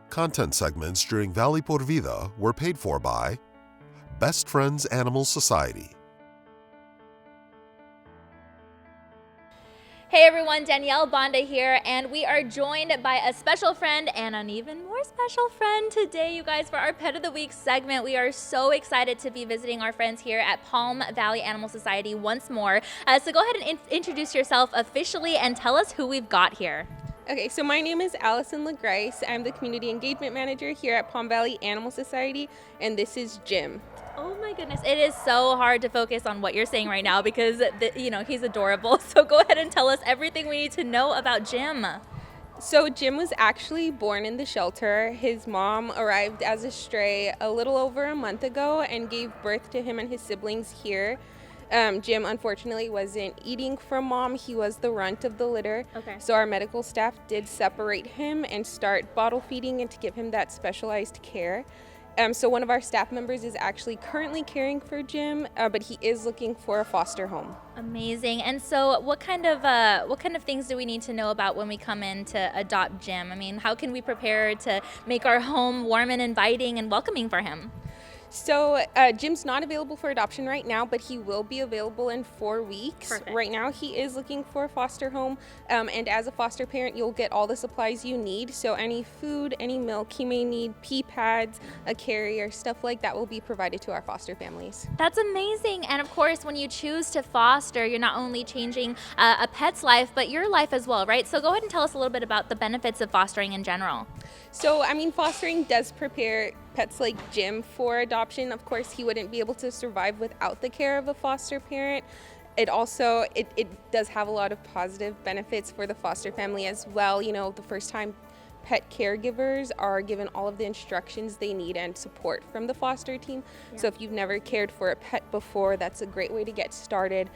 Content segments during Valley por Vida were paid for by Best Friends Animal Society. Hey everyone, Danielle Banda here, and we are joined by a special friend and an even more special friend today, you guys, for our Pet of the Week segment. We are so excited to be visiting our friends here at Palm Valley Animal Society once more. So go ahead and introduce yourself officially and tell us who we've got here. Okay, so my name is Allison LaGrice. I'm the Community Engagement Manager here at Palm Valley Animal Society, and this is Jim. Oh my goodness, it is so hard to focus on what you're saying right now because, he's adorable. So go ahead and tell us everything we need to know about Jim. So Jim was actually born in the shelter. His mom arrived as a stray a little over a month ago and gave birth to him and his siblings here. Jim unfortunately wasn't eating from mom. He was the runt of the litter. Okay. So our medical staff did separate him and start bottle feeding and to give him that specialized care. So one of our staff members is actually currently caring for Jim, but he is looking for a foster home. Amazing. And so what kind of things do we need to know about when we come in to adopt Jim? I mean, how can we prepare to make our home warm and inviting and welcoming for him? So Jim's not available for adoption right now, but he will be available in 4 weeks. Perfect. Right now he is looking for a foster home, and as a foster parent you'll get all the supplies you need. So any food, any milk he may need, pee pads, a carrier, stuff like that will be provided to our foster families. That's amazing. And of course, when you choose to foster, you're not only changing a pet's life, but your life as well, right? So go ahead and tell us a little bit about the benefits of fostering in general. So, fostering does prepare pets like Jim for adoption. Of course, he wouldn't be able to survive without the care of a foster parent. It also, it does have a lot of positive benefits for the foster family as well. You know, the first time pet caregivers are given all of the instructions they need and support from the foster team. Yeah. So if you've never cared for a pet before, that's a great way to get started,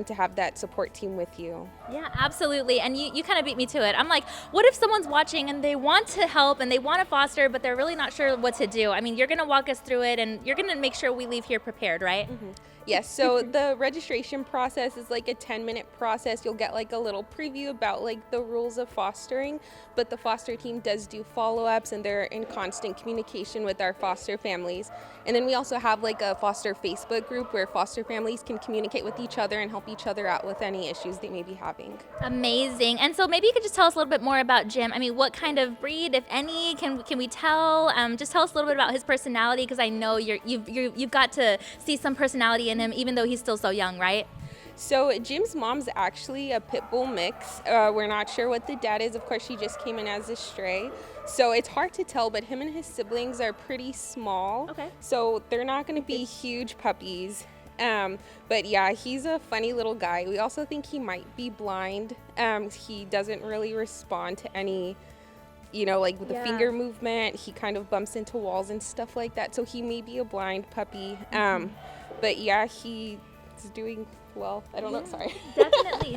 to have that support team with you. Yeah, absolutely. And you kind of beat me to it. I'm like, what if someone's watching and they want to help and they want to foster, but they're really not sure what to do? I mean, you're going to walk us through it and you're going to make sure we leave here prepared, right? Mm-hmm. Yes, so the registration process is like a 10-minute process. You'll get like a little preview about like the rules of fostering, but the foster team does do follow-ups and they're in constant communication with our foster families. And then we also have like a foster Facebook group where foster families can communicate with each other and help each other out with any issues they may be having. Amazing. And so maybe you could just tell us a little bit more about Jim. I mean, what kind of breed, if any, can we tell? Just tell us a little bit about his personality, because I know you've got to see some personality in him, even though he's still so young, right? So Jim's mom's actually a pit bull mix. We're not sure what the dad is. Of course, she just came in as a stray. So it's hard to tell, but him and his siblings are pretty small. Okay. So they're not going to be huge puppies. But yeah, he's a funny little guy. We also think he might be blind. He doesn't really respond to any, like with the finger movement. He kind of bumps into walls and stuff like that. So he may be a blind puppy. But yeah, he's doing well. I don't know. Sorry.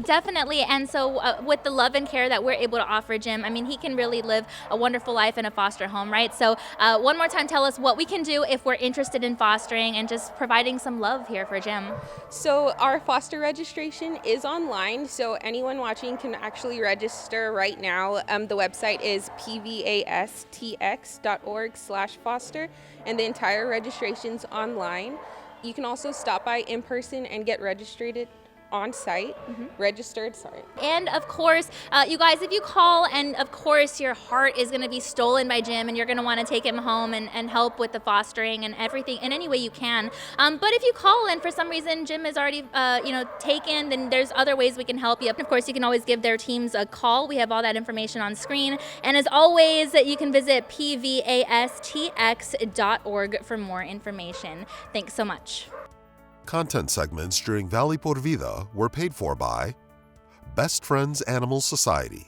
Definitely. And so with the love and care that we're able to offer Jim, I mean, he can really live a wonderful life in a foster home, right? So one more time, tell us what we can do if we're interested in fostering and just providing some love here for Jim. So our foster registration is online. So anyone watching can actually register right now. The website is pvastx.org/foster, and the entire registration's online. You can also stop by in person and get registered on site. And of course, you guys, if you call and of course your heart is going to be stolen by Jim and you're going to want to take him home and help with the fostering and everything in any way you can. But if you call and for some reason Jim is already taken, then there's other ways we can help you. Of course, you can always give their teams a call. We have all that information on screen. And as always, you can visit pvastx.org for more information. Thanks so much. Content segments during Valley por Vida were paid for by Best Friends Animal Society.